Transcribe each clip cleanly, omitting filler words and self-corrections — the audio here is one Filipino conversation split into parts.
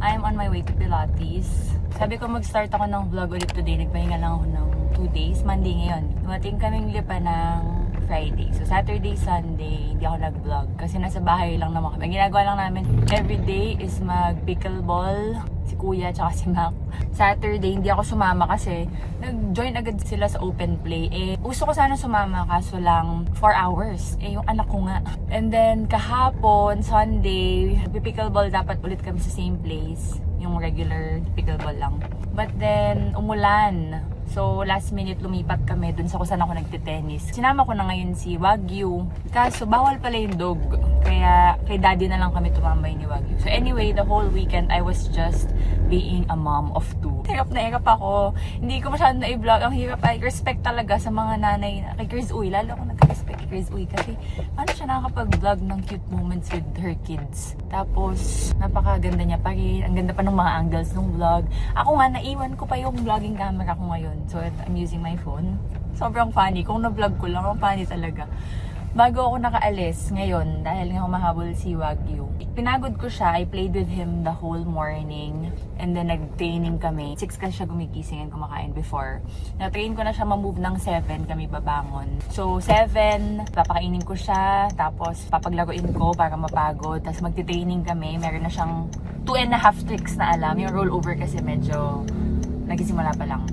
I'm on my way to Pilates. Sabi ko mag-start ako ng vlog ulit today. Nagpahinga lang ako ng 2 days. Monday ngayon. Dumating kaming Lipa ng Friday. So Saturday, Sunday, hindi ako nag-vlog. Kasi nasa bahay lang naman kami. Ang ginagawa lang namin everyday is mag-pickleball. Si Kuya tsaka si Mac. Saturday, hindi ako sumama kasi nag-join agad sila sa open play. Gusto ko sana sumama kaso lang 4 hours. Yung anak ko nga. And then, kahapon, Sunday, pickleball dapat ulit kami sa same place. Yung regular pickleball lang. But then, umulan. So, last minute lumipat kami dun sa kung saan ako nagtitennis. Sinama ko na ngayon si Wagyu. Kaso, bawal pala yung dog. Kaya, kay daddy na lang kami tumambay ni Wagyu. So, anyway, the whole weekend, I was just being a mom of 2. Hirap na hirap ako. Hindi ko masyadong na-i-vlog. Ang hirap ay respect talaga sa mga nanay. Kay Chris Uy, lalo ako nagka-respect kay Chris Uy. Kasi, paano siya nakakapag-vlog ng cute moments with her kids. Tapos, napakaganda niya pa rin. Ang ganda pa ng mga angles ng vlog. Ako nga, naiwan ko pa yung vlogging camera ko ngayon. So, I'm using my phone. Sobrang funny. Kung na-vlog ko lang, ang funny talaga. Bago ako nakaalis ngayon, dahil nga humahabol si Wagyu, pinagod ko siya. I played with him the whole morning. And then, nag-training kami. 6 kasi siya gumigising and kumakain before. Na-train ko na siya ma-move ng 7 kami babangon. So, 7, papakainin ko siya. Tapos, papaglaruin ko para mapagod. Tapos, magti-training kami. Meron na siyang 2.5 tricks na alam. Yung rollover kasi medyo nagsisimula pa lang.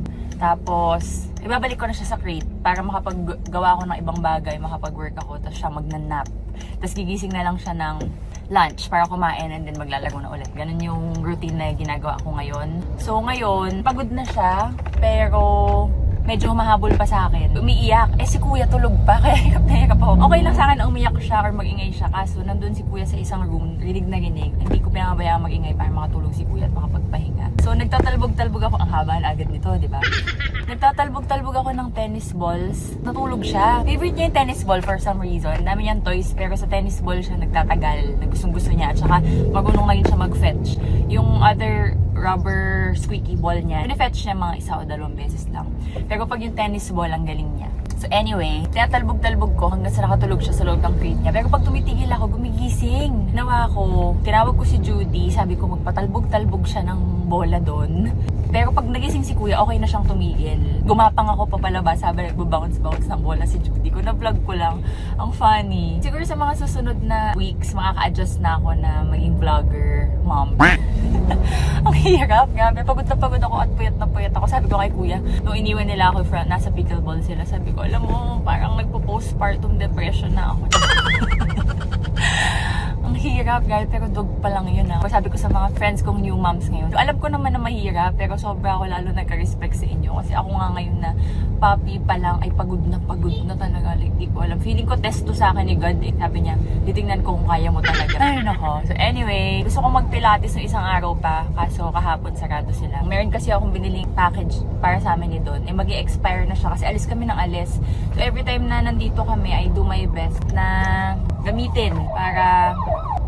Tapos, ibabalik ko na siya sa crate para makapaggawa ako ng ibang bagay, makapag-work ako, tapos siya magnanap. Tapos gigising na lang siya ng lunch para kumain and then maglalaro na ulit. Ganun yung routine na ginagawa ko ngayon. So ngayon, pagod na siya, pero medyo humahabol pa sa akin. Umiiyak. Si Kuya tulog pa, kaya hirap na hirap ako. Okay lang sa akin na umiyak siya or mag-ingay siya. Kaso nandun si Kuya sa isang room, rinig na rinig. Hindi ko pinababayaan mag-ingay para makatulog si Kuya at makapagpahinga. So nagtatalbog-talbog ako. Ang haba agad nito, di ba? Nagtatalbog-talbog ako ng tennis balls. Natulog siya. Favorite niya yung tennis ball for some reason. Dami niyang toys, pero sa tennis ball siya nagtatagal. Gustong-gusto niya. At saka marunong na rin siya mag-fetch. Yung other rubber squeaky ball niya, pinifetch niya mga 1 o 2 beses lang. Pero pag yung tennis ball, ang galing niya. So anyway, tinatalbog-talbog ko hanggang sa nakatulog siya sa loob ng crate niya. Pero pag tumitigil ako, gumigising. Nawa ko, tinawag ko si Judy, sabi ko magpatalbog-talbog siya ng bola doon. Pero pag nagising si Kuya, okay na siyang tumigil. Gumapang ako papalabas, sabi nagbabounce-bounce ng bola si Judy ko. Na-vlog ko lang. Ang funny. Siguro sa mga susunod na weeks, makaka-adjust na ako na maging vlogger mom. Ang hirap. Grabe, pagod na pagod ako at puyat na puyat ako. Sabi ko kay Kuya, nung iniwan nila ako nasa pickleball sila, sabi ko, alam mo, parang nagpo-postpartum depression na ako. Ang hirap, guys, pero dog pa lang yun ah. Sabi ko sa mga friends kong new moms ngayon, alam ko naman na mahirap, pero sobra ako lalo nagka-respect sa inyo. Kasi ako nga ngayon na puppy pa lang ay pagod na talaga. Like, di ko alam. Feeling ko test to sa akin ni God. Sabi niya, titingnan ko kung kaya mo talaga. Ayun ako. So anyway, gusto ko mag-pilates ng isang araw pa. Kaso kahapon sarado sila. Meron kasi akong biniling package para sa amin ni Don. Mag-i-expire na siya kasi alis kami ng alis. So every time na nandito kami, I do my best na gamitin para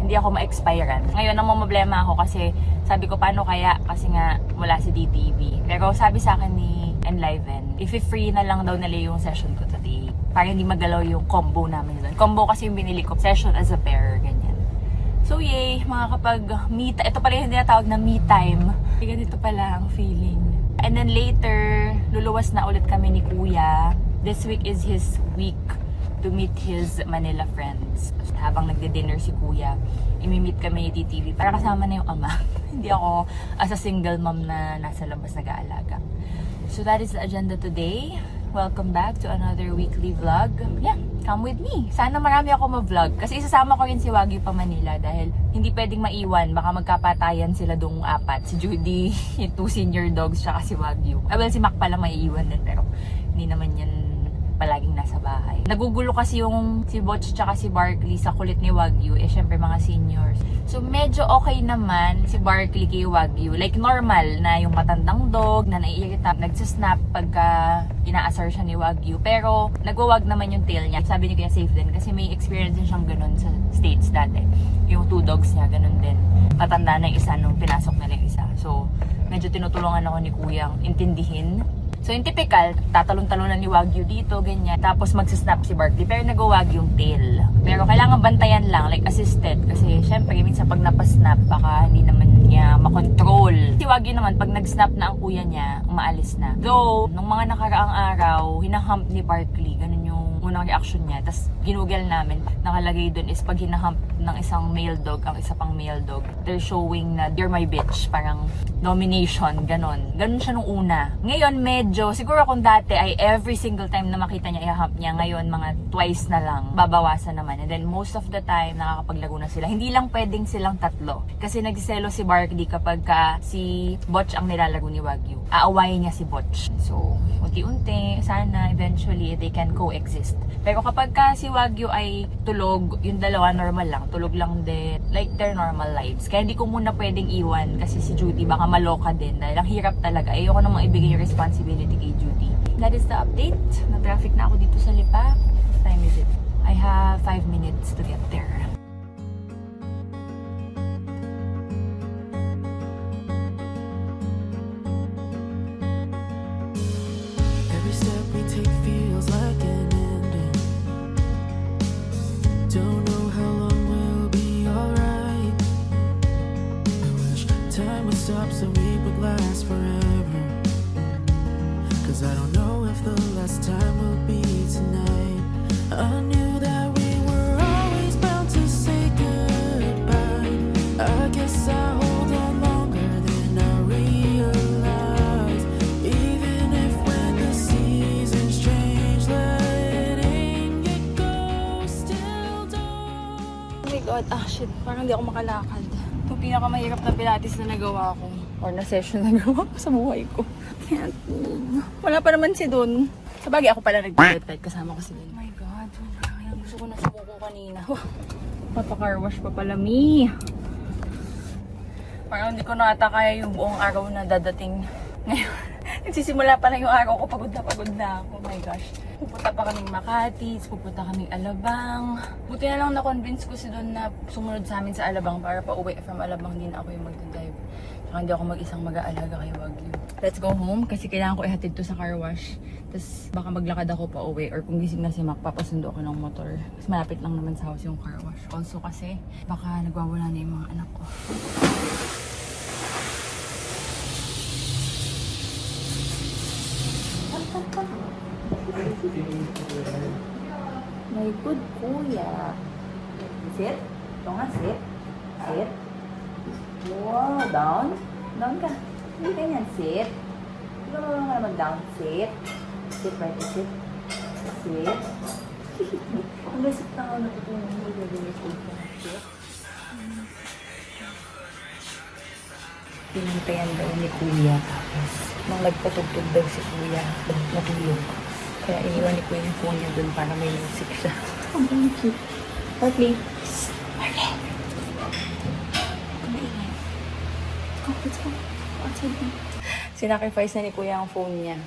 hindi ako ma-expirean. Ngayon, ang problema ako kasi sabi ko, paano kaya? Kasi nga, wala si DTV. Pero sabi sa akin ni Enliven, if-free na lang daw nila yung session ko today. Para hindi magalaw yung combo namin doon. Combo kasi yung binili ko. Session as a pair, ganyan. So, yay, mga kapag ito pala yung tinatawag na me time. Ganito pala ang feeling. And then later, luluwas na ulit kami ni Kuya. This week is his week to meet his Manila friends. Habang nagde-dinner si Kuya, imi-meet kami ni TTV para kasama na yung ama. Hindi ako as a single mom na nasa labas nag-aalaga. So that is the agenda today. Welcome back to another weekly vlog. Yeah, come with me. Sana marami ako ma-vlog. Kasi isasama ko rin si Wagyu pa Manila dahil hindi pwedeng maiwan. Baka magkapatayan sila dong 4. Si Judy, yung 2 senior dogs, tsaka si Wagyu. Well, si Mac pala maiiwan din pero hindi naman yan palaging nasa bahay. Nagugulo kasi yung si Butch tsaka si Barkley sa kulit ni Wagyu. Syempre mga seniors. So medyo okay naman si Barkley kay Wagyu. Like normal na yung matandang dog na naiirita, nagsasnap pagka inaasar siya ni Wagyu. Pero nagwawag naman yung tail niya. Sabi ni Kuya safe din kasi may experience din siyang ganun sa States dati. Yung 2 dogs niya ganun din. Matanda na yung isa nung pinasok na yung isa. So medyo tinutulungan ako ni Kuyang intindihin. So yung typical, tatalon-talonan ni Wagyu dito, ganyan. Tapos magsasnap si Barkley, pero nag-wag yung tail. Pero kailangan bantayan lang, like assisted. Kasi syempre, minsan pag napasnap, baka hindi naman niya makontrol. Si Wagyu naman, pag nag-snap na ang kuya niya, umaalis na. Though, nung mga nakaraang araw, hinahump ni Barkley. Ganun yung unang reaction niya. Tapos, ginugel namin. Nakalagay dun is pag hinahump ng isang male dog, ang isa pang male dog, they're showing na they're my bitch. Parang domination, ganon. Ganon siya nung una. Ngayon, medyo, siguro kung dati ay every single time na makita niya, i-hump niya. Ngayon, mga twice na lang. Babawasan naman. And then, most of the time, nakakapaglago na sila. Hindi lang pwedeng silang tatlo. Kasi nagsiselo si Barkley kapag si Butch ang nilalago ni Wagyu. Aawayin niya si Butch. So, unti-unti, sana eventually they can coexist. Pero kapag si Wagyu ay tulog, yung dalawa normal lang, tulog lang din, like their normal lives. Kaya hindi ko muna pwedeng iwan kasi si Judy baka maloka din dahil ang hirap talaga. Ayoko namang ibigay yung responsibility kay Judy. That is the update. Na-traffic na ako dito sa Lipa. What time is it? I have 5 minutes to get there. Every step we take feels like an ending. Don't know how long we'll be alright. I wish time would stop so we would last forever. Cause I don't know if the last time will be tonight. I knew that we were always bound to say goodbye. I guess I hold on longer than I realize. Even if when the seasons change, letting it go still don't. Oh my God, shit. Parang hindi ako makalakad. Ito pinakamahirap na pilates na nagawa ko. Or na session na nagawa ko sa buhay ko. Can't move. Wala pa naman si Don. Sa bagay ako pala nag-bed kasama ko si Don. Oh my God, gusto ko na sumuko kanina. Papa-car wash pa pala, me. Parang hindi ko na ata kaya yung buong araw na dadating ngayon. Nagsisimula pa lang yung araw ko, pagod na ako. Oh my gosh. Pupunta pa kaming Makati, pupunta kaming Alabang. Buti na lang na-convince ko si Don na sumunod sa amin sa Alabang para pa uwi from Alabang, hindi na ako yung mag-drive. Saka hindi ako mag-isang mag-aalaga kay Wagyu. Let's go home kasi kailangan ko ihatid to sa car wash. Tapos baka maglakad ako pa uwi or kung gising na si Mac, papasundo ako ng motor. Kasi malapit lang naman sa house yung car wash. Also kasi baka nagwawala na yung mga anak ko. My good kuya. Sit. Ito nga, sit. Sit. Wow, down. Down ka. Hindi ganyan, sit. Ikaw naman ka naman down. Sit. Sit, right to sit. Sit. Ang lasip na ako natutunan mo. Sit. Pinantayan daw ni kuya. Tapos, nung nagpatugtog daw si kuya, natulog. Kaya iniwan ni kuya yung phone niya dun para may music siya. Ang cute. Barkley. Barkley. Kumaingay. Let's go. Outside na. Sinacrifice na ni kuya ang phone niya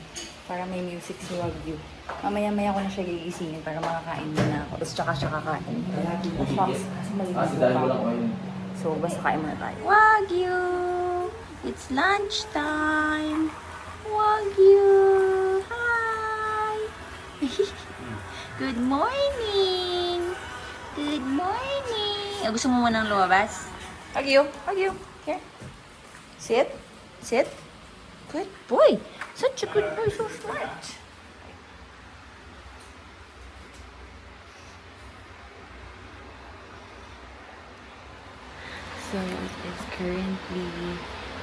para may music si Wagyu. Mamaya-maya ko na siya gigisingin para makakain na ako. Tapos tsaka siya kakain. Kasi malinis pa ako. So, basta kain muna tayo. Wagyu! It's lunchtime! Wagyu! Hi! Good morning! Good morning! Gusto mo munang lumabas? Wagyu! Wagyu! Here. Sit. Sit. Good boy. Such a good boy. So smart. So, it is currently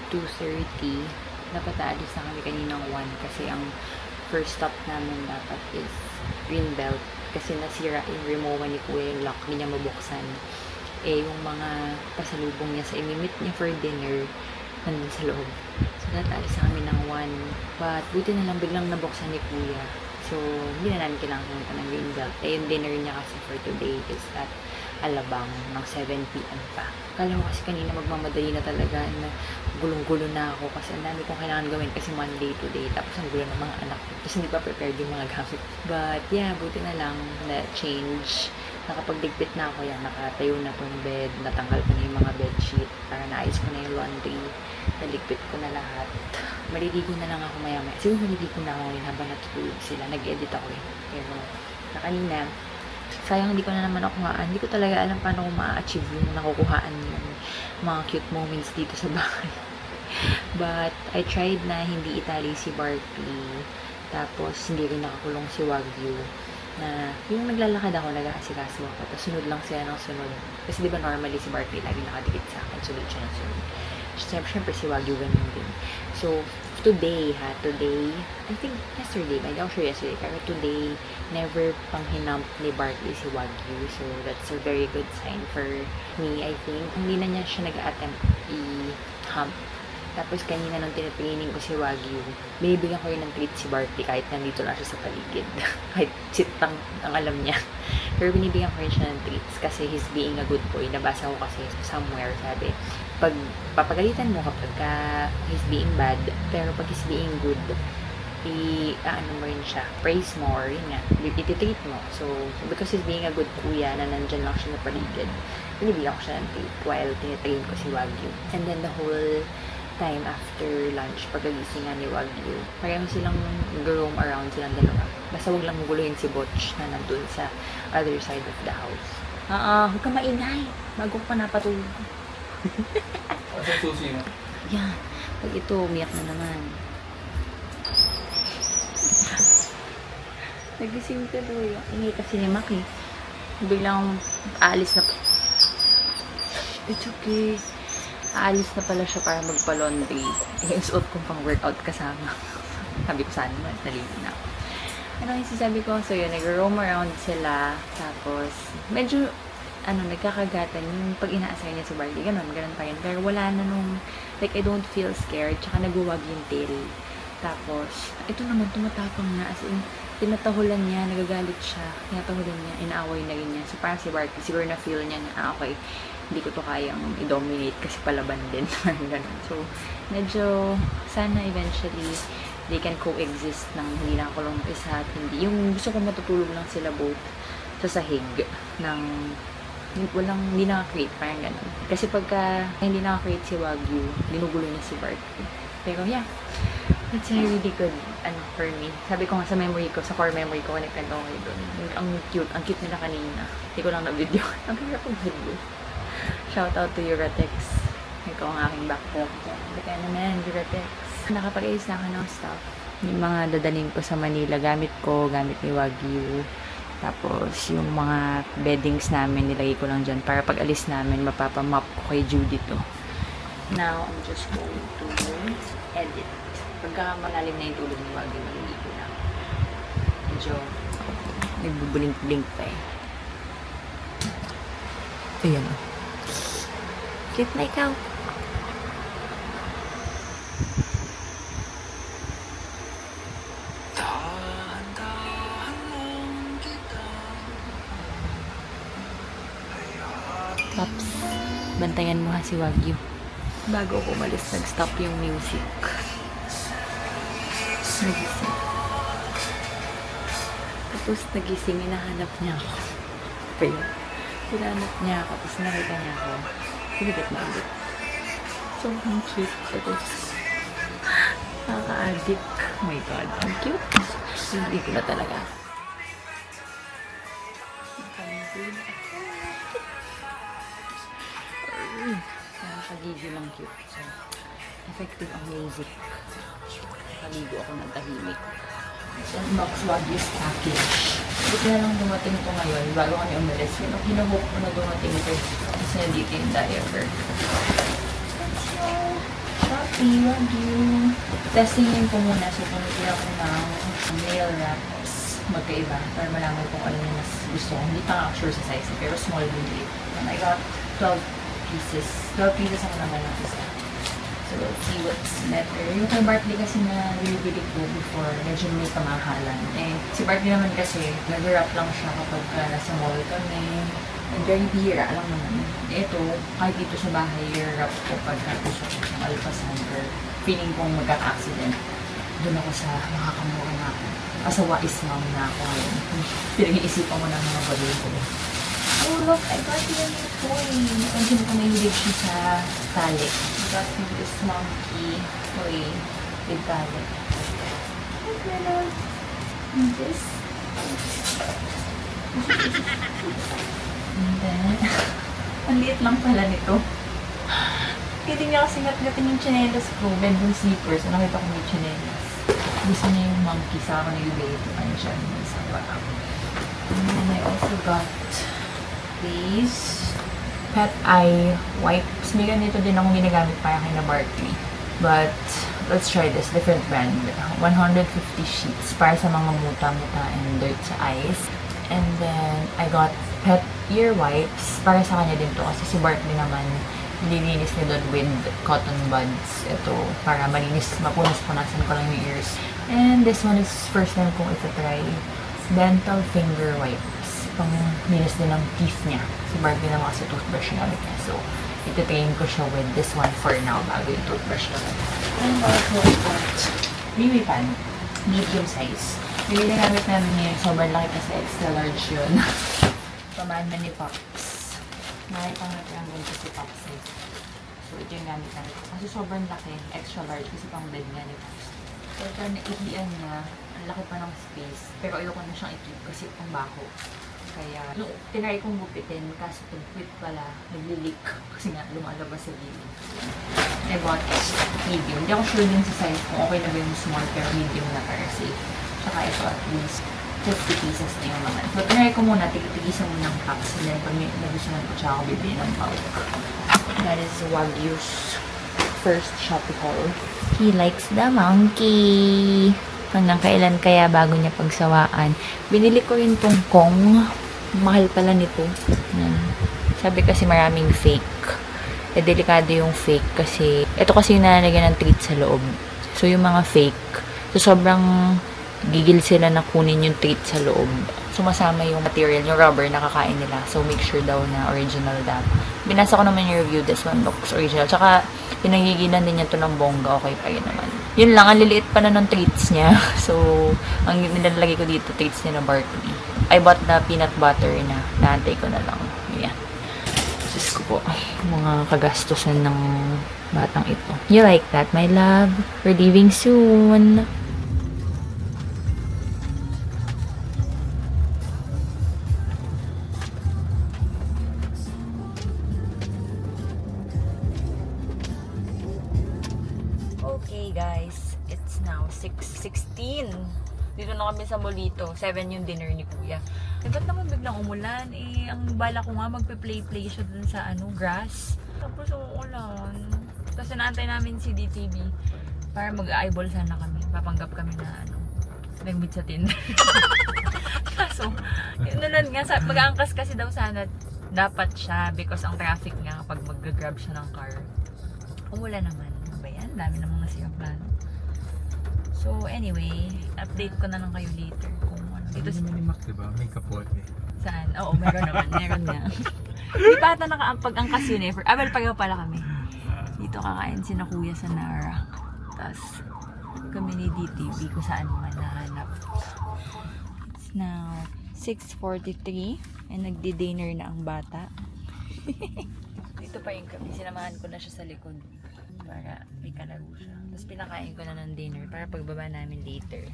2:30. Dapat aalis na kami kaninang 1 kasi ang first stop namin dapat is Greenbelt kasi nasira yung Rimowa ni Kuya, yung lock, hindi niya mabuksan. Yung mga pasalubong niya sa imimit niya for dinner nandun sa loob. So, nataalis na kami ng 1. But, buti na lang biglang nabuksan ni Kuya. So, hindi na namin kailangan pumunta ng Greenbelt. Yung dinner niya kasi for today is at Alabang ng 7 p.m. pa. Kala ko kasi kanina magmamadali na talaga na gulong-gulo na ako kasi ang dami kong kailangan gawin kasi Monday today. Tapos ang gulo ng mga anak ko. Tapos hindi pa prepared yung mga gamit. But yeah, buti na lang na change. Nakapagligpit na ako yan. Nakatayo na tong bed. Natanggal ko na yung mga bedsheet. Para naayos ko na yung laundry. Naligpit ko na lahat. Maliligo na lang ako maya-maya. Siguro maliligo na ako ngayon habang natutulog sila. Nag-edit ako eh. Pero na kanina, Sayang hindi ko na naman nakuhaan. Hindi ko talaga alam paano ko ma-achieve yung nakukuhaan yung mga cute moments dito sa bahay. But, I tried na hindi itali si Barkley. Tapos, hindi rin nakakulong si Wagyu. Na, yung naglalakad ako, nag-aasikaso ako. Tapos, sunod lang sila ng sunod. Kasi, di ba, normally si Barkley lagi nakadikit sa akin. Sunod siya ng sunod. Siyempre, si Wagyu ganun din. So, today, I think yesterday, hindi ako sure yesterday, pero today, never pang hinump ni Barkley si Wagyu. So, that's a very good sign for me, I think. Hindi na niya siya nag-attempt i-hump. Tapos, kanina nung tinitraining ko si Wagyu, binibigyan ko yun ng treat si Barkley kahit nandito lang siya sa paligid. Kahit sit lang ang alam niya. Pero binibigyan ko rin siya ng treats kasi he's being a good boy. Nabasa ko kasi somewhere, sabi, pag papagalitan mo kapag he's being bad, pero pag he's being good, ano mo rin siya, praise mo, or yun nga, ititreat mo. So, because he's being a good kuya na nandyan lang siya sa paligid, binibigyan ko siya ng treat while tinitrain ko si Wagyu. And then the whole time after lunch, pagkagising nga ni Wagyu, pareho silang roam around silang dalawa. Basta wag lang guluhin si Butch na nandun sa other side of the house. Huwag ka maingay bago ko pa napatulog. Asa susi mo? Yan. Pag ito, umiyak na naman. Nagising tuloy. Ingay kasi ni Mac eh. Biglang aalis na. It's okay. Aalis na pala siya para magpa-laundry. Suot kong pang workout kasama. Sabi ko sana naman, nalilin na ako. Ano yung sasabi ko? So yun, nag-roam around sila. Tapos, medyo, nagkakagatan yung pag inaasay niya si Barkley. Ganun pa rin. Pero wala na nung, like, I don't feel scared. Tsaka nagwawag yung tail. Tapos, ito naman, tumatapang na. As in, tinatahulan niya, nagagalit siya. Tinatahulan niya, inaaway na rin niya. So, parang si Barkley, siguro na feel niya na, okay, hindi ko to kayang i-dominate kasi palaban din. Ganun. So, medyo, sana eventually, they can coexist ng hindi nakakulong isa at hindi. Yung gusto ko matutulog lang sila both sa sahig ng hindi naka-create, parang gano'n. Kasi pagka hindi naka-create si Wagyu, dinugulo niya si Barkley. Pero yeah, it's a really good, for me. Sabi ko nga sa memory ko, sa core memory ko, nagkwento ko doon. Ang cute nila kanina. Hindi ko lang na-video. Ang hirap ang video. Shout out to Uratex. Ikaw ang aking backdrop. Baka naman, Uratex. Nakapag-ayos na ako ng stuff. Yung mga dadaling ko sa Manila, gamit ni Wagyu. Tapos, yung mga beddings namin, nilagay ko lang dyan para pag alis namin, mapapamap ko kay Judy to. Now, I'm just going to edit. Pagka malalim na yung tulog ni Wagyu, maliligo na. Medyo, nagbublink-blink pa eh. Ayan o. Cute na ikaw. Pops, bantayan mo ha si Wagyu. Bago ako umalis, nag-stop yung music. Nagising. Tapos nagising, hinahanap niya ako. Kaya, hinahanap niya ako, tapos nakita niya ako. Piligat na ulit. So, ang cute. Tapos, nakaka-addict. Oh my God, ang cute. Hindi ko na talaga. Nakakagigil lang cute. So, effective ang music. Kaligo ako ng tahimik. Unbox Wagyu's package. Buti na lang dumating ito ngayon bago kami umalis. Hinuhope ko na dumating ito. Kasi nandito yung diaper. Shopee, Wagyu. Testingin ko muna. So, pumili ako ng nail wraps. Magkaiba. Para malaman kung ano yung mas gusto ko. Hindi pa nga sure sa size. Pero small din. And I got 12 pieces. 12 pieces ako naman ng isa. So, we'll see what's better. Yung kay Barkley kasi na binibili ko before, medyo may pamahalan. Eh, si Barkley naman kasi, nag-wrap lang siya kapag nasa mall kami. And very bihira lang naman. Ito, kahit dito sa bahay, i-wrap ko pag gusto ko ng alpasan or feeling kong magkaka-accident. Doon ako sa makakamura na ako. Wais mom na ako ngayon. Pinag-iisipan ko ng mga bagay ko. Oh, look, I got you a new toy. Napansin ko may hilig siya sa tali. I got him this monkey toy with tali. Look, meron. And this. And then, ang liit lang pala nito. Hindi niya kasi ngat-ngatin yung chinelas ko. Bedroom slippers. Nakita ko may chinelas. Gusto niya yung monkey sa akin nilagay ito. Andyan. Isa pa. And then I also got these pet eye wipes. May ganito din akong ginagamit para kay na Barkley. But, let's try this. Different brand. 150 sheets para sa mga muta-muta and dirt sa eyes. And then, I got pet ear wipes para sa kanya din to. Kasi si Barkley naman, nililinis niya doon with cotton buds. Ito, para malinis, mapunas-punasan ko lang yung ears. And this one is first time kong ito-try. Dental finger wipes. Pang linis din ng teeth niya. Si Barbie naman kasi toothbrush na niya. So, ito-train ko siya with this one for now bago yung toothbrush naman. And also, I got Mimi Pan. Medium size. Yung ginagamit namin ngayon, sobrang laki kasi extra large yun. Pamana ni Pops. Nakita nga ito ang ganito si Pops size. So, ito yung gamit namin. Kasi sobrang laki, extra large kasi pang bed nga ni Pops. So, ito naiian niya, ang laki pa ng space. Pero ayoko na siyang i-keep kasi pang baho. Kaya, nung tinry kong gupitin, kaso pag quit pala, nagli-leak. Kasi nga, lumalabas sa gilid. I bought medium. Hindi ako sure din sa size kung okay na ba yung small, pero medium na para safe. Tsaka ito at least 50 pieces na yung laman. So, tinry ko muna, tigisan mo ng packs. And then, pag nagustuhan ko, tsaka ako bibili ng bulk. That is Wagyu's first Shopee haul. He likes the monkey. Hanggang kailan kaya bago niya pagsawaan. Binili ko yung tungkong. Mahal pala nito. Yan. Sabi kasi maraming fake. Delikado yung fake kasi ito kasi yung nalalagyan ng treat sa loob. So yung mga fake, so sobrang gigil sila na kunin yung treat sa loob. Sumasama yung material, yung rubber na kakain nila. So make sure daw na original daw. Binasa ko naman yung review. This one looks original. Tsaka pinagigilan din niya to ng bongga. Okay pa yun naman. Yun lang, ang liliit pa na ng treats niya. So, ang nilalagay ko dito, treats niya na Barkley. I bought the peanut butter na. Naantay ko na lang. Yan. Diyos ko po. Mga kagastusan ng batang ito. You like that, my love? We're leaving soon. Okay guys, it's now 6:16. Dito na kami sa Molito. 7 yung dinner ni Kuya. Eh, ba't naman biglang umulan? Eh, ang bala ko nga magpe-play siya dun sa grass. Tapos umuulan. Tapos inaantay namin si DTV para mag-eyeball sana kami. Papanggap kami na nag-meet sa Tinder. Kaso, yun nga, mag-aangkas kasi daw sana dapat siya because ang traffic nga kapag mag-grab siya ng car. Umulan naman. Ayan, dami namang nasira plano. So, anyway, update ko na lang kayo later kung ano. Dito Sabi naman ni Mac, diba? May kapote. Saan? Oo, meron naman. Meron nga. Di pa ata nakapag-angkas yun eh. Well, pareho pala kami. Dito kakain si na Kuya sa Nara. Tapos, kami ni DTV kung saan man nahanap. It's now 6:43 and nagdi-dinner na ang bata. Dito pa yung kami. Sinamahan ko na siya sa likod para may kalaro siya. Tapos pinakain ko na ng dinner para pagbaba namin later.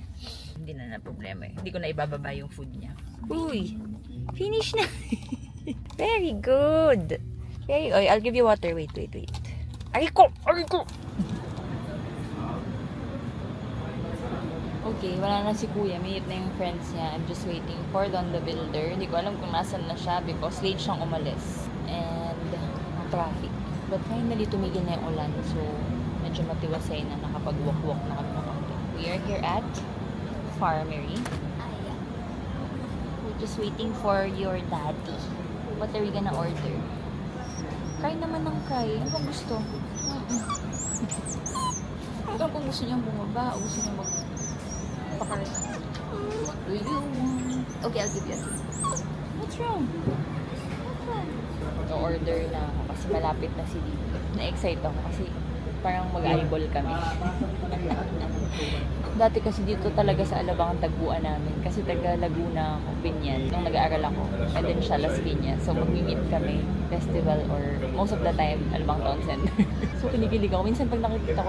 Hindi na problema eh. Hindi ko na ibababa yung food niya. Uy! Finish na! Very good! Okay, oy, I'll give you water. Wait. Ariko! Okay, wala na si Kuya. Meet na yung friends niya. I'm just waiting for Don the Builder. Hindi ko alam kung nasan na siya because late siyang umalis. And traffic. But finally, tumigil na yung ulan. So, medyo matiwasay na nakapag-walk-walk na kami konti. We are here at Farmery. We're just waiting for your daddy. What are we gonna order? Cry naman ng cry. Ano bang gusto? Ano kung gusto niyang bumaba o gusto niyang magpakarita? What do you want? Okay, I'll give you a tea. What's wrong? Order na ako kasi malapit na si dito. Na-excite ako kasi parang mag-eyeball kami. Dati kasi dito talaga sa Alabang ang tagbuan namin. Kasi taga Laguna ako, Binyan, nung nag-aaral ako. And then siya, Las Piñas. So mag-meet kami, festival or most of the time, Alabang Town Center. So kinikilig ako. Minsan pag nakita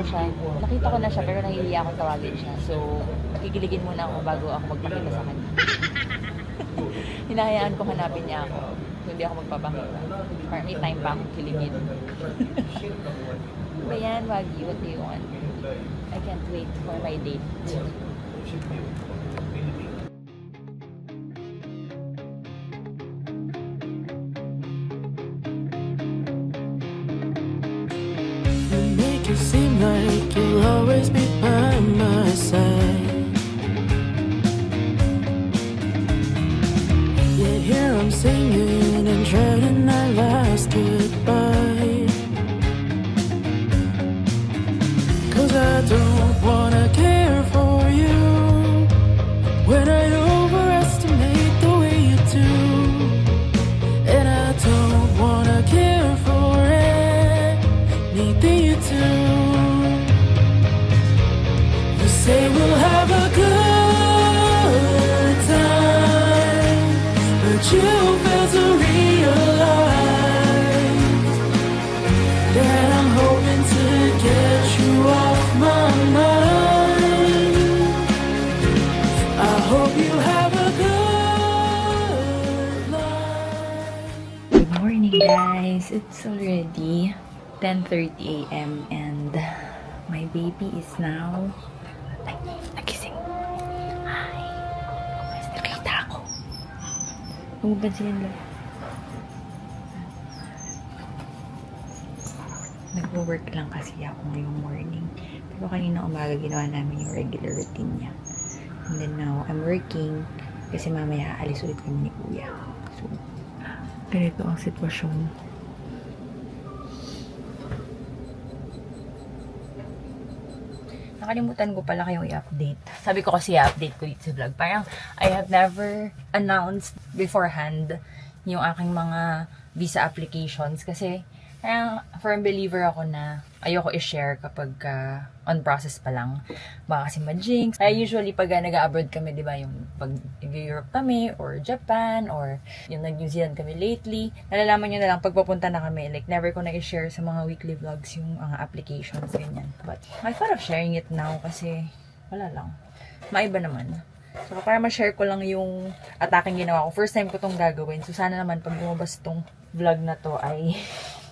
ko na siya pero nahihiya akong tawagin siya. So kikiligin muna ako bago ako magpakita sa kanya. Hinahayaan ko hanapin niya ako. So, hindi ako magpapakita. Or may time pa akong kiligin. Ba yan, Waggy? What do you want? I can't wait for my date. You make it seem like you'll always be by my side. Yet here I'm singing and dreading our last goodbye. 'Cause I don't wanna care for you when I overestimate the way you do. And I don't wanna care for anything you do. You say we'll have a good time, but you fail to realize that I'm hoping to get you off my mind. I hope you have a good life. Good morning, guys. It's already 10:30 a.m. and my baby is now nagising. Hi. Mas nakita ako. Lumabas sila. Nagwo-work lang kasi ako ngayong morning. Pero kanina umaga ginawa namin yung regular routine niya. And then now, I'm working kasi mamaya aalis ulit kami ni Kuya. So, ganito ang sitwasyon. Nakalimutan ko pala kayong i-update. Sabi ko kasi i-update ko dito sa vlog. Parang I have never announced beforehand yung aking mga visa applications kasi parang firm believer ako na ayoko i-share kapag on process pa lang. Baka kasi ma-jinx. Kaya usually pag nag-abroad kami, di ba, yung pag Europe kami or Japan or yung nag-New Zealand kami lately, nalalaman nyo na lang pag papunta na kami. Like, never ko na-share sa mga weekly vlogs yung mga applications, ganyan. But I thought of sharing it now kasi wala lang. Maiba naman. So, para ma-share ko lang yung ataking ginawa ko. First time ko tong gagawin. So, sana naman pag lumabas tong vlog na to ay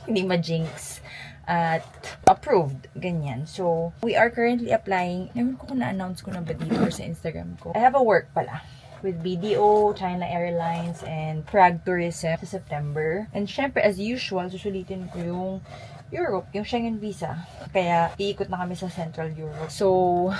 hindi ma-jinx at approved, ganyan. So, we are currently applying. Ewan ko kung na-announce ko na ba dito or sa Instagram ko. I have a work pala with BDO, China Airlines, and Prague Tourism sa September. And syempre, as usual, susulitin ko yung Europe, yung Schengen visa. Kaya, iikot na kami sa Central Europe. So,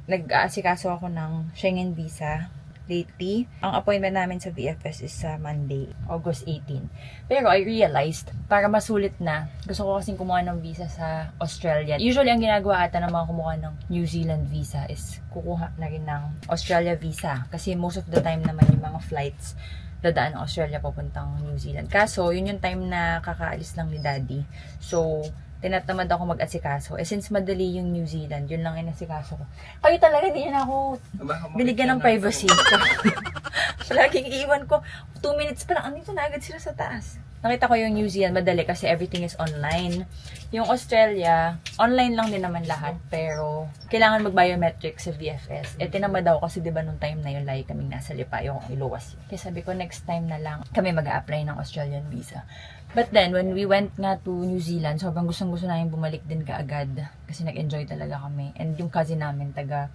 nag-aasikaso ako ng Schengen visa lately. Ang appointment namin sa VFS is sa Monday, August 18. Pero I realized, para masulit na, gusto ko kasing kumuha ng visa sa Australia. Usually, ang ginagawa ata ng mga kumuha ng New Zealand visa is kukuha na rin ng Australia visa. Kasi most of the time naman yung mga flights dadaan ng Australia papuntang New Zealand. Kaso, yun yung time na kakaalis lang ni Daddy. So, tinatamad ako mag-asikaso. Eh, since madali yung New Zealand, yun lang inasikaso ko. Kayo talaga, di na ako binigyan ng privacy. Palaging iiwan ko, 2 minutes pa lang, andito na agad sila sa taas. Nakita ko yung New Zealand, madali kasi everything is online. Yung Australia, online lang din naman lahat, pero kailangan mag-biometric sa VFS. Eh, tinamad ako kasi diba nung time na yun, lagi kaming nasa Lipa, yung Iluwas. Kaya sabi ko, next time na lang kami mag-a-apply ng Australian visa. But then, when we went nga to New Zealand, sobrang gustong-gusto namin bumalik din kaagad. Kasi nag-enjoy talaga kami. And yung cousin namin, taga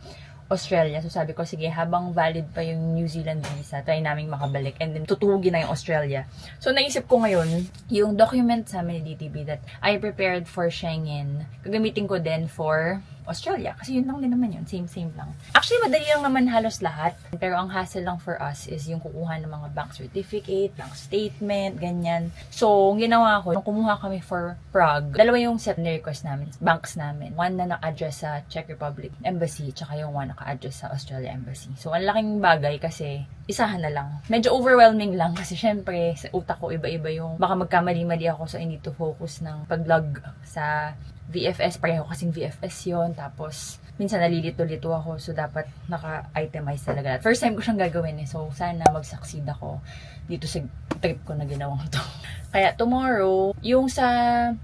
Australia. So sabi ko, sige, habang valid pa yung New Zealand visa, try namin makabalik. And then, tutuhugin na yung Australia. So, naisip ko ngayon, yung document sa amin ni DTB that I prepared for Schengen, gagamitin ko din for Australia. Kasi yun lang din naman yun. Same lang. Actually, madali lang naman halos lahat. Pero ang hassle lang for us is yung kukuha ng mga bank certificate, bank statement, ganyan. So, ang ginawa ko, nung kumuha kami for Prague, dalawa yung set na request namin, banks namin. One na naka-address sa Czech Republic Embassy, tsaka yung one naka-address sa Australia Embassy. So, ang laking bagay kasi isahan na lang. Medyo overwhelming lang kasi syempre sa utak ko iba-iba yung baka magkamali-mali ako so I need to focus ng pag-log sa VFS, pareho kasing VFS yon. Tapos, minsan nalilito-lito ako. So, dapat naka-itemize talaga. First time ko siyang gagawin eh. So, sana mag-succeed ako dito sa trip ko na ginawang to. Kaya, tomorrow, yung sa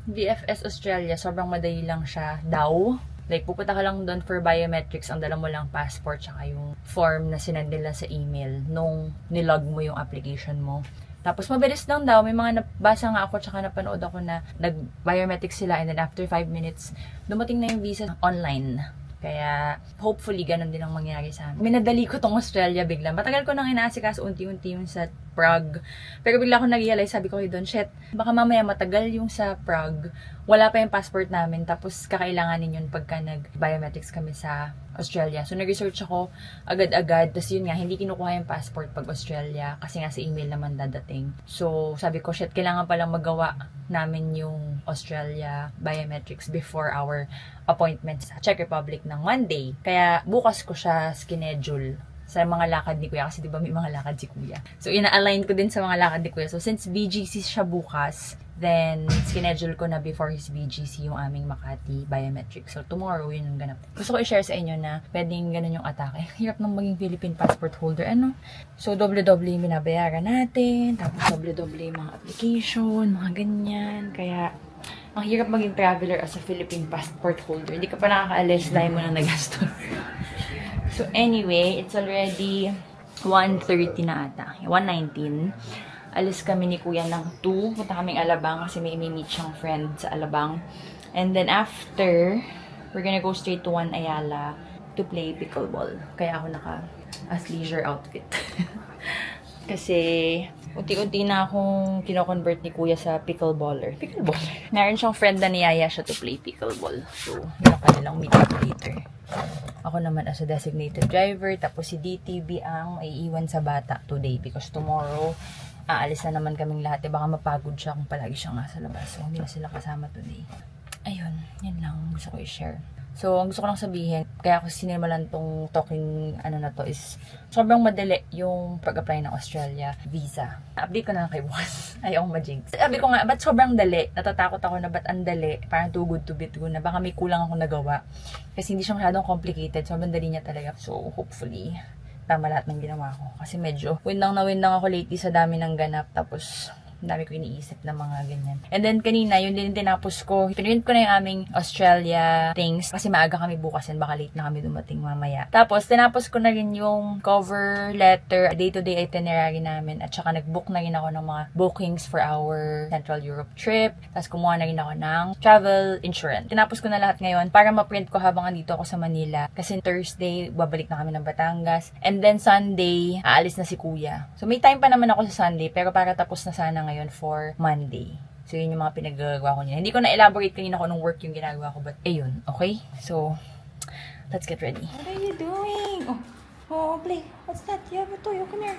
VFS Australia, sobrang madali lang siya daw. Like, pupunta ka lang doon for biometrics, ang dala mo lang passport, tsaka yung form na sinend nila sa email nung nilog mo yung application mo. Tapos, mabilis lang daw. May mga nabasa nga ako, tsaka napanood ako na nag-biometrics sila, and then after 5 minutes, dumating na yung visa online. Kaya, hopefully, ganun din ang mangyari sa amin. Minadali ko tong Australia bigla. Matagal ko nang inaasikaso unti-unti yung sa Prague. Pero bigla ko nag-realize, sabi ko kay Don, shit, baka mamaya matagal yung sa Prague. Wala pa yung passport namin. Tapos, kakailanganin yun pagka nag-biometrics kami sa Australia. So, nag-research ako agad-agad. Tapos, yun nga, hindi kinukuha yung passport pag Australia. Kasi nga, sa email naman dadating. So, sabi ko, shit, kailangan palang magawa namin yung Australia biometrics before our appointment sa Czech Republic ng Monday. Kaya, bukas ko siya schedule sa mga lakad ni Kuya. Kasi di ba may mga lakad si Kuya. So, ina-align ko din sa mga lakad ni Kuya. So, since BGC siya bukas, then, schedule ko na before his BGC yung aming Makati biometric. So, tomorrow, yun ang ganap. Gusto ko i-share sa inyo na pwedeng ganun yung atake. Hirap nang maging Philippine passport holder. Ano? So, doble-doble yung binabayaran natin. Tapos, doble-doble yung mga application, mga ganyan. Kaya, ang hirap maging traveler as a Philippine passport holder. Hindi ka pa nakakaalis dahil mo na nagasto. So, anyway, it's already 1:30 na ata. 1:19. Alis kami ni Kuya ng 2. Punta kaming Alabang kasi may meet siyang friend sa Alabang. And then after, we're gonna go straight to One Ayala to play pickleball. Kaya ako naka-athleisure outfit. Kasi, unti-unti na akong kino-convert ni Kuya sa pickleballer. Pickleballer. Meron siyang friend na niyaya siya to play pickleball. So, yun ang kanilang meet up later. Ako naman as a designated driver. Tapos si DTV ang maiiwan sa bata today because tomorrow, aalis na naman kaming lahat. Baka mapagod siya kung palagi siya nga sa labas. So, hindi na sila kasama today. Ayun, yun lang gusto ko i-share. So, ang gusto ko lang sabihin, kaya ako sinimulan tong talking na to is sobrang madali yung pag-apply ng Australia visa. Update ko na lang kay boss. Ayaw ma-jinx. Sabi ko nga, ba't sobrang dali? Natatakot ako na ba't ang dali? Parang too good to be true na baka may kulang akong nagawa. Kasi hindi siya masyadong complicated. Sobrang dali niya talaga. So, hopefully, tama lahat ng ginawa ko. Kasi medyo win lang ako lately sa dami ng ganap. Tapos, ang dami ko iniisip na mga ganyan. And then, kanina, yun din tinapos ko. Pinrint ko na yung aming Australia things. Kasi maaga kami bukas yan. Baka late na kami dumating mamaya. Tapos, tinapos ko na rin yung cover letter, day-to-day itinerary namin. At saka, nag-book na rin ako ng mga bookings for our Central Europe trip. Tapos, kumuha na rin ako ng travel insurance. Tinapos ko na lahat ngayon para ma-print ko habang andito ako sa Manila. Kasi Thursday, babalik na kami ng Batangas. And then, Sunday, aalis na si Kuya. So, may time pa naman ako sa Sunday. Pero para tapos na sana ngayon for Monday. So, yun yung mga pinagagawa ko niya. Hindi ko na-elaborate kanina ko nung work yung ginagawa ko. But, ayun. Okay? So, let's get ready. What are you doing? Oh, play. What's that? You have a toy. Oh, come here.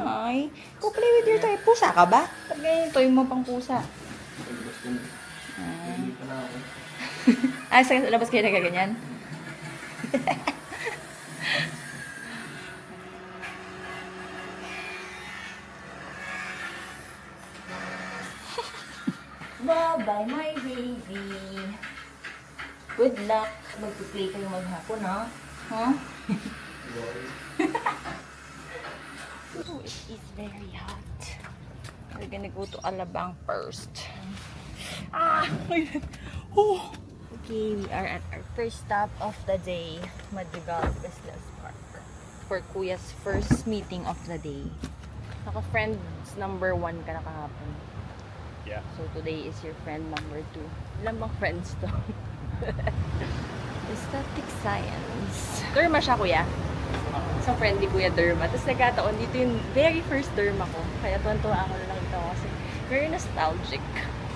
Hi. Go play with your toy. Pusa ka ba? Ba't ganyan yung toy mo pang pusa? Sa labas kayo nagaganyan? Bye-bye, my baby. Good luck. Mag-play kayo maghapon, ha? Huh? Oh, it is very hot. We're gonna go to Alabang first. Oh. Okay, we are at our first stop of the day. Madrigal Business Park. For Kuya's first meeting of the day. Naka-friends number 1 ka na kahapon. Yeah. So, today is your friend number 2. Ilan bang friends to? Static Science. Derma siya, Kuya. Sa friend ni Kuya, Derma. Tapos nagkataon, dito yung very first Derma ko. Kaya tuwan-tuwa ako na nakita ko kasi very nostalgic.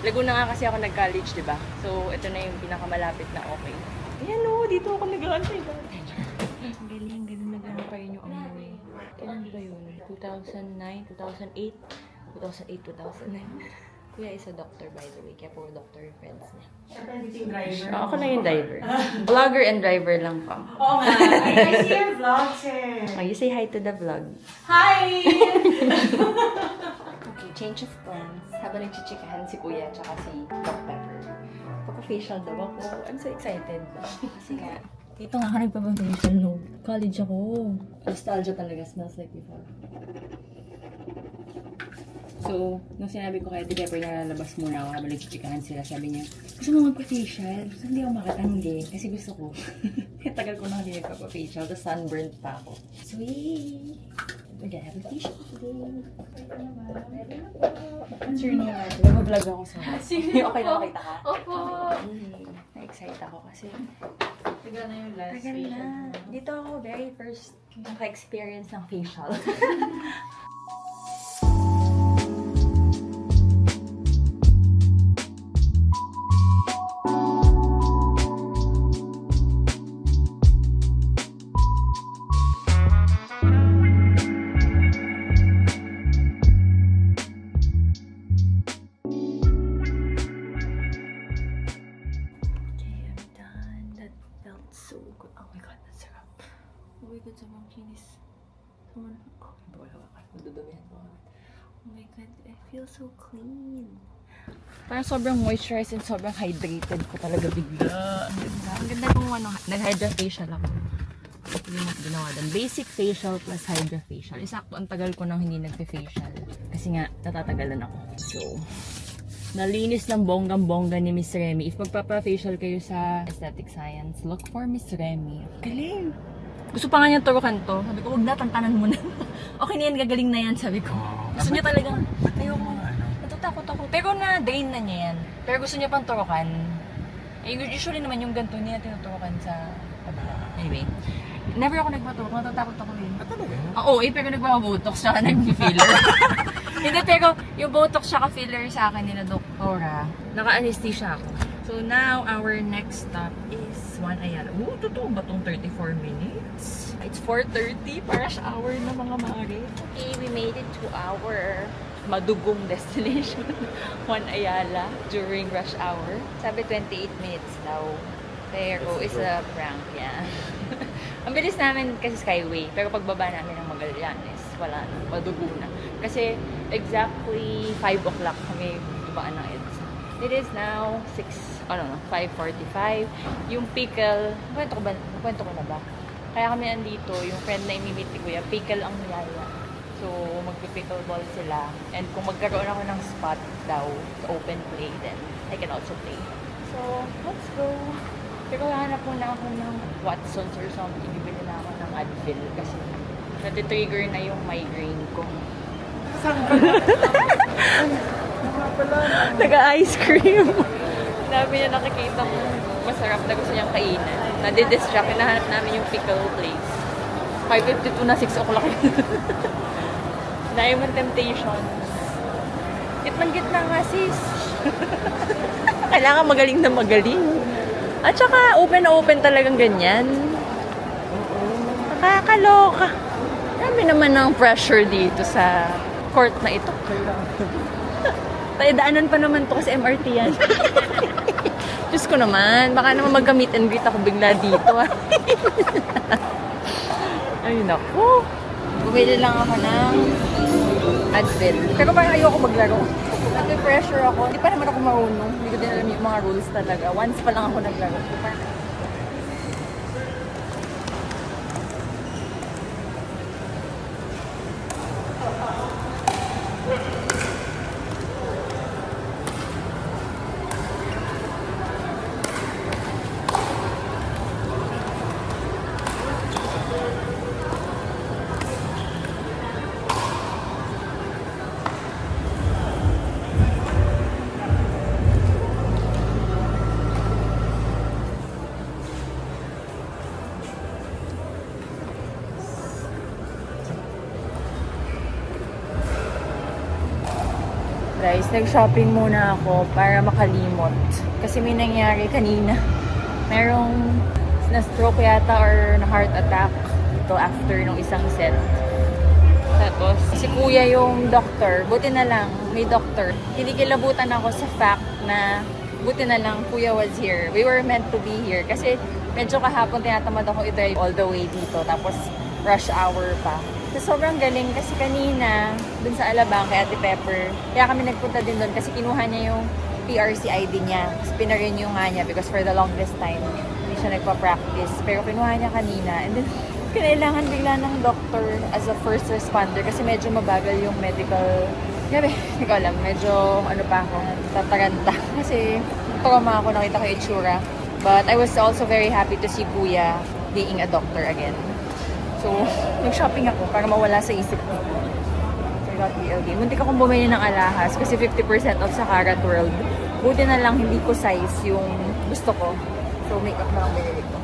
Laguna nga kasi ako nag-college, diba? So, ito na yung pinakamalapit na okay. Ayan o, dito ako nag-aantay. Ang galing, ganun pa rin yung amoy. Kailan ba yun? 2009, 2008? 2009. Kuya is a doctor, by the way. Kaya po doctor yung friends niya. Ako na yung driver. Vlogger and driver lang pa. Oo nga. I see your vlogs eh. Oh, you say hi to the vlog. Hi! Okay, change of plans. Habang nagchichikahan si Kuya tsaka si Doc Pepper. Pagka-facial daw ako. I'm so excited. Kasi nga, dito nga ako nagpapag-facial no. College ako. Nostalgia talaga. Smells like before. So, nung sinabi ko kay Ate Pepper na lalabas muna ako habang nagchichikahan sila, sabi niya, gusto mo magpa-facial? So, hindi ako makatanggay kasi gusto ko. Tagal ko na hindi nagpa-facial, tapos sunburned pa ako. So, yay! We're gonna have a facial today. What's your name, Ate? Mag-vlog ako sa okay na makita ka? Opo. Na-excite ako kasi Tagal na yung last tagal facial. na. Dito ako very first naka-experience ng facial. Okay, I'm done. That felt so good. Oh my god, that's sarap. Oh my god, sobrang kinis. Sobrang, oh, wala ka. Madudumihan ko. Oh my god, I feel so clean. Parang sobrang moisturized and sobrang hydrated ko talaga bigla. Ang ganda. Ang ganda kung ano, nag-hydrofacial ako. Ito yung ginawa doon. Basic facial plus hydrofacial. Isakto, ang tagal ko nang hindi nagpe-facial. Kasi nga, natatagalan ako. So, nalinis ng bonggang-bongga ni Miss Remy. If magpapa-facial kayo sa aesthetic science, look for Miss Remy. Galing! Gusto pa nga niya turukan to. Sabi ko, huwag na, tantanan mo na. Okay na yan, gagaling na yan, sabi ko. Gusto niya talagang, ayoko. Natatakot ako. Pero na-drain na niya yan. Pero gusto niya pang turukan. Eh, usually naman yung ganito niya tinuturukan sa kabila. Anyway, never ako nagpaturok. Natatakot ako rin. Talaga? Oo, pero nagpapabotox siya, nag-filler. Hindi, pero yung botox siya ka-filler sa akin nila doktora, naka-anesthesia ako. So now, our next stop is 1 Ayala. Oo, totoo ba itong 34 minutes? It's 4:30 para sa hour na mga mare. Okay, we made it to our madugong destination, 1 Ayala, during rush hour. Sabi 28 minutes daw. Pero is a prank, yeah. Ang bilis namin kasi Skyway, pero pagbaba namin ng Magallanes, wala na, madugo na. Kasi exactly 5 o'clock kami babaan ng EDSA. It is now 5:45. Yung pickle, kwento ko na ba? Kaya kami andito, yung friend na imimit ni Kuya, pickle ang niyaya. So, magpi-pickleball sila. And kung magkaroon ako ng spot daw sa open play, then I can also play. So, let's go! Pero hanap muna ako ng Watsons or something. Bibili na ako ng Advil kasi natitrigger na yung migraine ko. Taga-ice cream. Sabi niya nakikita ko masarap na gusto niyang kainan. Nadidistract. Hinahanap namin yung pickle place. 5:52 na 6 o'clock. Diamond Temptations. Gitnang-gitna nga sis. Kailangan magaling na magaling. At saka open na open talagang ganyan. Nakakaloka. Sabi naman ng pressure dito sa court na ito. Tayo daanan pa naman to kasi MRT yan. Diyos ko naman, baka naman mag-meet and greet ako bigla dito. Ay, naku. Bumili lang ako ng Advil. Pero parang ayoko maglaro. Nag-pressure ako. Hindi pa naman ako marunong. Hindi ko din alam yung mga rules talaga. Once pa lang ako naglaro. So, parang guys, nag-shopping muna ako para makalimot. Kasi may nangyari kanina. Merong na-stroke yata or na-heart attack ito after nung isang set. Tapos, si kuya yung doctor. Buti na lang, may doctor. Kinikilabutan ako sa fact na buti na lang kuya was here. We were meant to be here. Kasi medyo kahapon tinatamad ako i-drive all the way dito. Tapos, rush hour pa. So, sobrang galing kasi kanina, dun sa Alabang kay Ate Pepper, kaya kami nagpunta din dun kasi kinuha niya yung PRC ID niya. Tapos pinarenew nga niya because for the longest time, hindi siya nagpa-practice. Pero kinuha niya kanina. And then, kailangan bigla ng doctor as a first responder kasi medyo mabagal yung medical Grabe, hindi ko alam. Medyo, ano pa ako, tataranta. Kasi, trauma ako, nakita ko yung itsura. But I was also very happy to see Kuya being a doctor again. So, nag-shopping ako para mawala sa isip ko. So, I got BLD. Muntik akong bumili ng alahas kasi 50% off sa Karat World. Buti na lang, hindi ko size yung gusto ko. So, makeup na lang binili ko.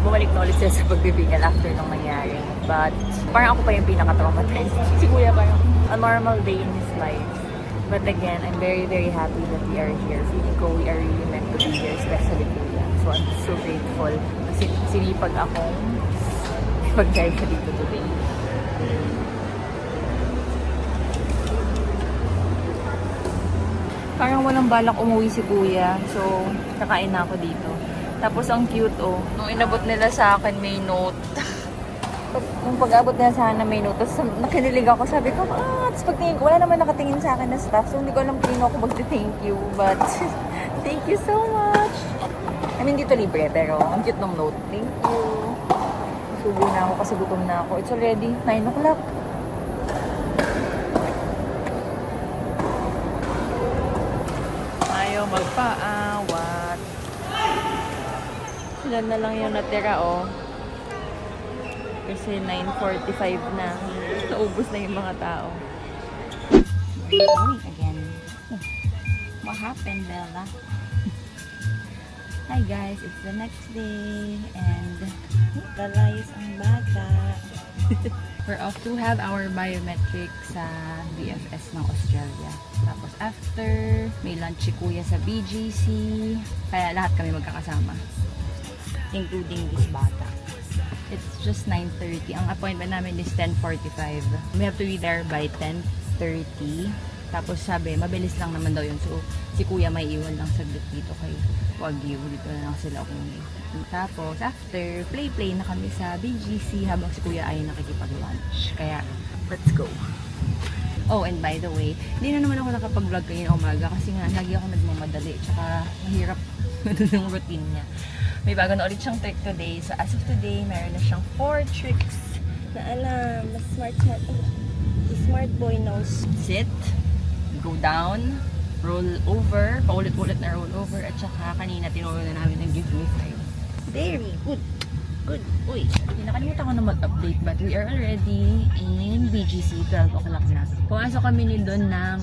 Bumalik na ulit sila sa pagbibigyan after nung nangyari. But, parang ako pa yung pinaka-traumatized. Si Kuya parang a normal day in his life. But again, I'm very, very happy that we are here. Feeling ko we are really meant to be here, especially Kuya. So, I'm so grateful. Kasi sinipag akong pag-drive ka dito today. Parang walang balak umuwi si Kuya. So, kakain na ako dito. Tapos ang cute oh. Nung inabot nila sa akin may note. Nung pag-abot nila sa akin na may note, tapos nakinilig ako. Sabi ko, tapos pagtingin ko, wala naman nakatingin sa akin na staff. So hindi ko alam kung ako mag-thank you. But, thank you so much. I mean, dito libre, pero ang cute ng note. Thank you. Subo na ako kasi gutom na ako. It's already 9 o'clock. Ayaw magpaawat. Sila na lang yung natira, oh. Kasi 9:45 na. Naubos na yung mga tao. Uy, again. What happened, Bella? Hi guys, it's the next day. And lalayas ang bata. We're off to have our biometric sa BFS ng Australia. Tapos after, may lunch si Kuya sa BGC. Kaya lahat kami magkakasama. Including this bata. It's just 9:30. Ang appointment namin is 10:45. We have to be there by 10:30. Tapos sabi, mabilis lang naman daw yun. So, si Kuya may iwan lang saglit dito kay Wagyu. Dito na lang sila umuwi. Tapos, after, play na kami sa BGC habang si Kuya ay nakikipag-lunch. Kaya, let's go. Oh, and by the way, hindi na naman ako nakapag-vlog kanina umaga kasi nga, lagi ako nagmamadali. Tsaka, mahirap yung routine niya. May bago na ulit siyang trick today. So, as of today, meron na siyang 4 tricks na alam. Mas smart boy knows. Sit, go down, roll over, paulit-ulit na roll over, at saka kanina tinuro na namin ng give me 5. Very good. Good. Uy, nakalimutan ko na mag-update but we are already in BGC, 12 o'clock na. Pumasok kami ni doon ng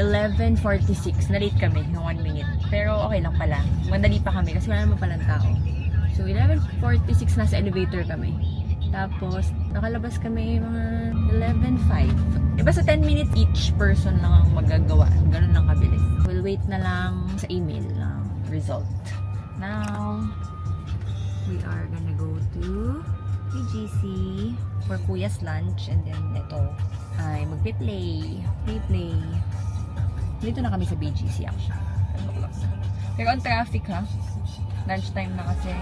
11:46. Na-late kami ng 1 minute. Pero okay lang pala. Mandali pa kami kasi wala naman palang tao. So 11:46 nasa elevator kami. Tapos nakalabas kami mga 11:05. Basta 10 minutes each person lang ang magagawa. Ganun lang kabilis. We'll wait na lang sa email ng result. Now, we are gonna go to BGC for Kuya's lunch and then ito ay magpe-play. Play. Dito na kami sa BGC actually. Pero on traffic ha. Lunchtime na kasi.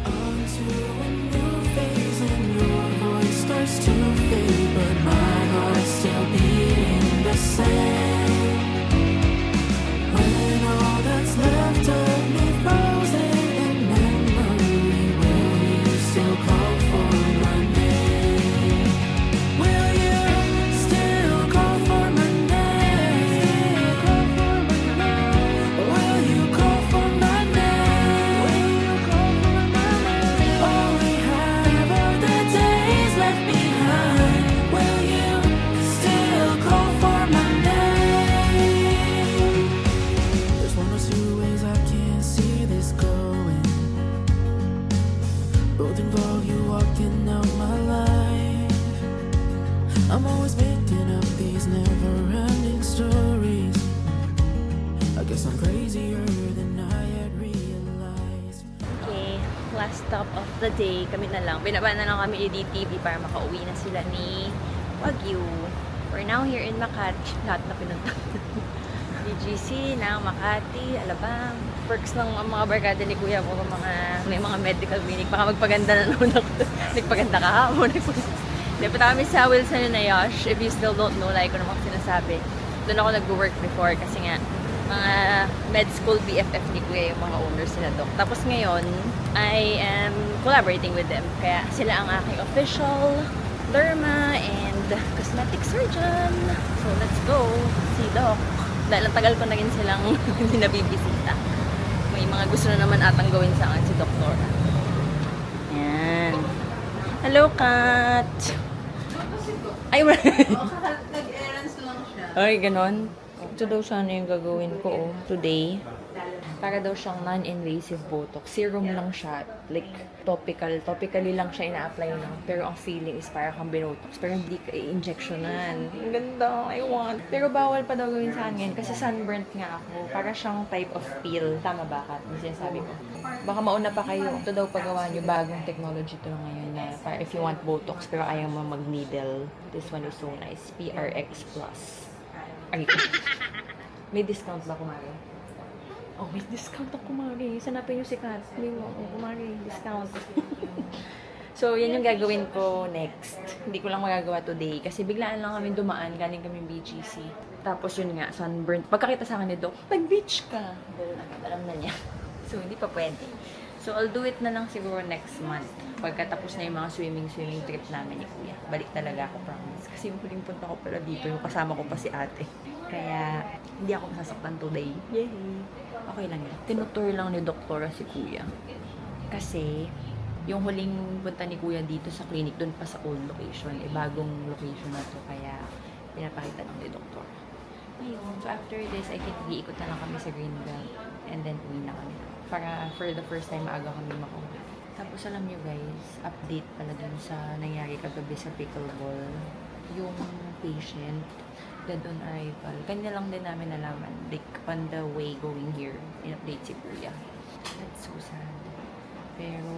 Onto a new phase and your voice starts to fade, but my heart's still beating the same. When all that's left of me frozen in memory, will you still call for my name? Will you still call for my name? Will you call for my name? All we have are the days left behind. Will you still call for my name? There's one or two ways I can see this going. Both involve you walking out my life. I'm always making up these never-ending stories. I guess I'm crazier than I had realized. Okay, last stop of the day. Kami na lang. Binaba na lang kami ni DTV para makauwi na sila ni Wagyu. We're now here in Makati. Lahat na pinunta. BGC ng Makati, Alabang. Perks ng mga barkada ni Kuya mo, may mga medical clinic. Baka magpaganda na noon ako. Nagpaganda ka ha? Punta kami sa Wilson and Ayash. If you still don't know, like ko naman sinasabi. Doon ako nag-work before kasi nga mga med school BFF ni Kuya yung mga owners nila doon. Tapos ngayon, I am collaborating with them. Kaya sila ang aking official derma and cosmetic surgeon. So, let's go. See Doc. Dahil ang tagal ko na rin silang hindi nabibisita. May mga gusto na naman atang gawin sa akin si Doktor. Ayan. Hello, Kat! Ay, wala. Nag-errands lang siya. Ay, ganon. Ito daw sana yung gagawin ko today. Para daw siyang non-invasive Botox. Serum lang siya. Like, topical. Topically lang siya ina-apply na. Pero ang feeling is para kang binotox. Pero hindi ka i-injectionan. Ang ganda. I want. Pero bawal pa daw gawin sa akin kasi sunburnt nga ako. Para siyang type of peel. Tama ba, Kat? Yung sinasabi ko. Baka mauna pa kayo. Ito daw pagawa niyo. Bagong technology to ngayon na para if you want Botox pero ayaw mo mag-needle. This one is so nice. PRX Plus. Ay, may discount ba, kumari? Oh, may discount ako, kumari. Sanapin niyo si Kat. May mo, kumari, discount. So, yan yung gagawin ko next. Hindi ko lang magagawa today kasi biglaan lang kami dumaan. Galing kami BGC. Tapos yun nga, sunburnt. Pagkakita sa akin ni Doc, nag-beach ka. Pero alam na niya. So, hindi pa pwede. So, I'll do it na lang siguro next month. Pagkatapos na yung mga swimming trip namin ni Kuya. Balik talaga ako, promise. Kasi yung huling punta ko pala dito, yung kasama ko pa si ate. Kaya, hindi ako masasaktan today. Yay! Okay lang yan. Tinutur lang ni Doktora si Kuya. Kasi, yung huling punta ni Kuya dito sa clinic, dun pa sa old location. Bagong location na to. Kaya, pinapakita lang ni Doktor. Ayun. So, after this, I think iikot na lang kami sa Greenbelt. And then, uwi na kami. Para for the first time, maaga kami makauwi. Tapos, alam nyo guys, update pala dun sa nangyari kagabi sa pickleball. Yung patient, dead on arrival. Kanya lang din namin nalaman. Like, on the way going here, in-update si Kuya. That's so sad. Pero,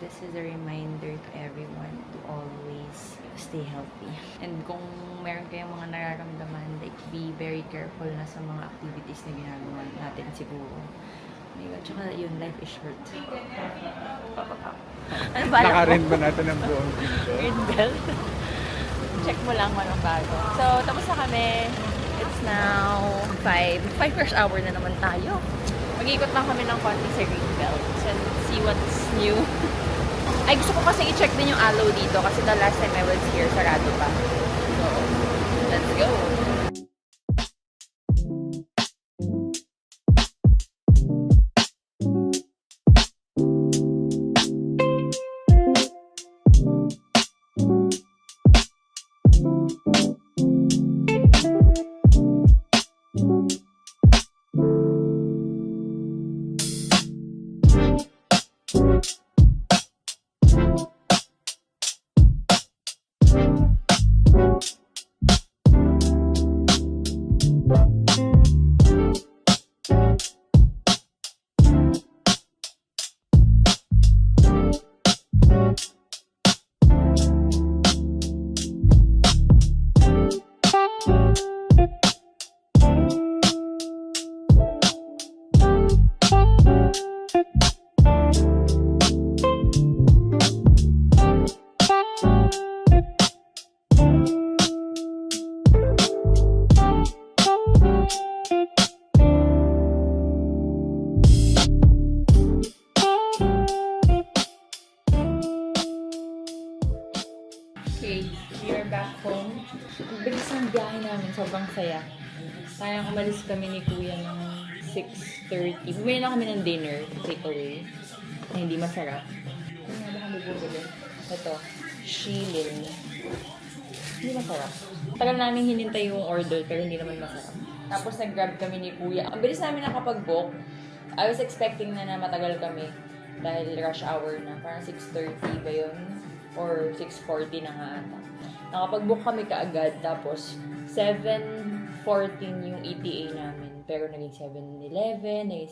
this is a reminder to everyone to always stay healthy. And kung meron kayong mga nararamdaman, like, be very careful na sa mga activities na ginagawa natin siguro. Oh my God, tsaka yun, life is short. Ano ba? Naka-rent ba natin ang buong pinto? Green belt. Check mo lang kung anong bago. So, tapos na kami. It's now 5 rush hour na naman tayo. Mag-iikot lang kami ng konti sa Green Belt and see what's new. Ay, gusto ko kasi i-check din yung aloe dito kasi the last time I was here, sarado pa. So, let's go! Okay, we are back home. Ang bilis ng biyahe namin, sobrang saya. Parang umalis kami ni Kuya ng 6:30. Bumili na kami ng dinner, takeaway, na hindi masarap. Ano nga ba kami bumili? Ito, shilin. Hindi masarap. Tagal namin hinintay yung order, pero hindi naman masarap. Tapos nag-grab kami ni Kuya. Ang bilis namin nakapag-book. I was expecting na matagal kami dahil rush hour na. Parang 6:30 ba yun? Or 6:40 na nga ata. Nakapag-book kami kaagad. Tapos 7:14 yung ETA namin. Pero naging 7:11, naging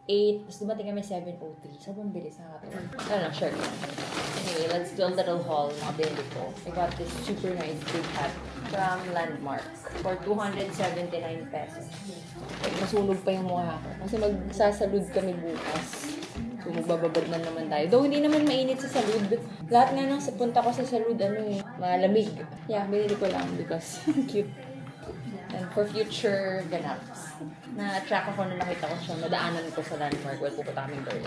7:08. Tapos dumating kami 7:03. Sobrang bilis, nakakatawa. Ano lang, sure. Anyway, let's do a little haul. Nakabili ko. I got this super nice big hat from Landmark for 279 pesos. Like, masunog pa yung mukha ko. Kasi magsasalud kami bukas. So, magbababad na naman tayo. Though, hindi naman mainit sa salud. Lahat nga nang punta ko sa salud, malamig. Yeah, binili ko lang because cute. And for future ganaps. Na-track ako na nakita ko siya. Madaanan ko sa Landmark. Well, pupunta kaming doon.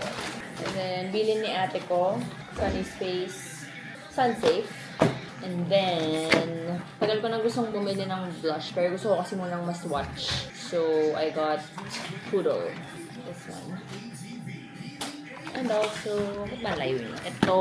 And then, bilin ni ate ko, Sunny Space Sunsafe. And then, tagal ko na gustong bumili ng blush, pero gusto ko kasi munang mas swatch. So, I got Poodle. This one. And also, ba't malayo yun? Ito,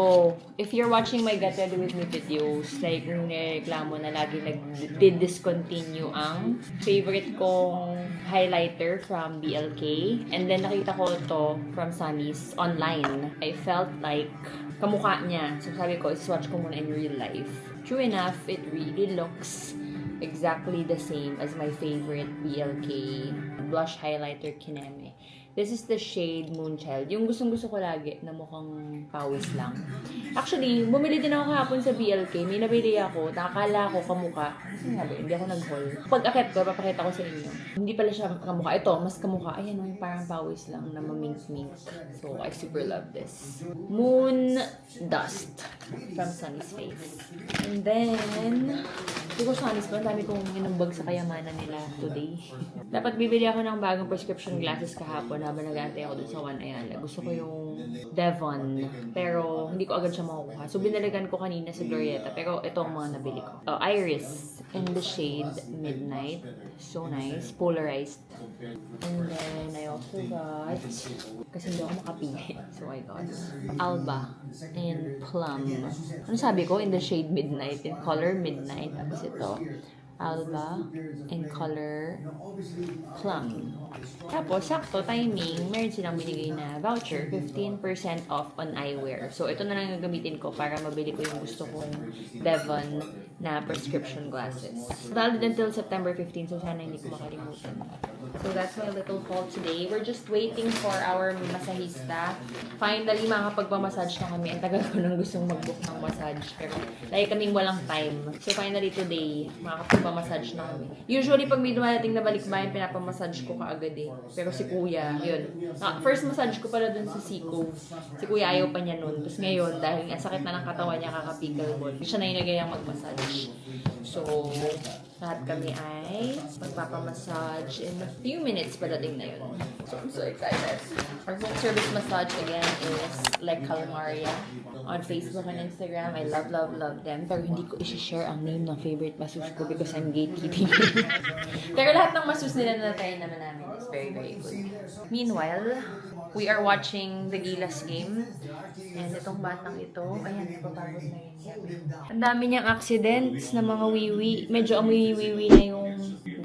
if you're watching my Get Ready With Me videos, like, yung nireklamo na lagi nag-discontinue ang favorite kong highlighter from BLK. And then, nakita ko ito from Sunny's online. I felt like kamukha niya. So, sabi ko, swatch ko muna in real life. True enough, it really looks exactly the same as my favorite BLK blush highlighter Kineme. This is the shade Moonchild. Yung gustong-gusto ko lagi na mukhang pawis lang. Actually, bumili din ako kahapon sa BLK. May nabili ako. Nakakala ko kamukha. Kasi nga ba, hindi ako nag-haul. Pag akit ko, papakita ko sa inyo. Hindi pala siya kamukha. Ito, mas kamukha. Ayan, yung parang pawis lang na mamink-mink. So, I super love this. Moon Dust from Sunny's Face. And then, hindi ko Sunny's pa. Ang dami kong inumbag sa kayamanan nila today. Dapat bibili ako ng bagong prescription glasses kahapon habang nag-aantay ako dun sa One Ayala. Gusto ko yung Devon, pero hindi ko agad siya makukuha. So, binaligan ko kanina sa Glorieta, pero ito ang mga nabili ko. Iris in the shade Midnight. So nice. Polarized. And then, I also got, kasi hindi ako makapili. So, I got Alba in Plum. Ano sabi ko? In the shade Midnight. In color Midnight. Tapos ito. Alba in color Plum. Tapos, sakto, timing, meron silang binigay na voucher, 15% off on eyewear. So, ito na lang yung gamitin ko para mabili ko yung gusto kong Devon na prescription glasses. Valid until September 15, so sana hindi ko makalimutan. So, that's my little haul today. We're just waiting for our masahista. Finally, makakapagpamassage na kami. Ang tagal ko nang gustong mag-book ng massage. Pero, lagi kaming walang time. So, finally today, makakapagpamassage na kami. Usually, pag may dumadating na balikbayan, pinapamassage ko kaagad eh. Pero si Kuya, yun. First massage ko pala dun sa Seco. Si Kuya ayaw pa niya nun. Tapos ngayon, dahil ang sakit na ng katawan niya, kakapikal mo. Siya na yung nagayang magmassage. So, lahat kami ay magpapamassage in a few minutes padating na yun. So, I'm so excited. Our home service massage again is like Calmaria on Facebook and Instagram. I love, love, love them. Pero hindi ko i-share ang name ng favorite masseuse ko because I'm gatekeeping. Pero lahat ng masseuse nila na try naman namin is very, very good. Meanwhile, we are watching the Gilas game. And itong batang ito, ayan, napapagod na yun. Ang dami niyang accidents na mga wiwi. Medyo amoy wiwi na yung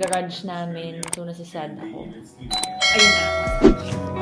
garage namin. So, nasasad ako. Ayun na.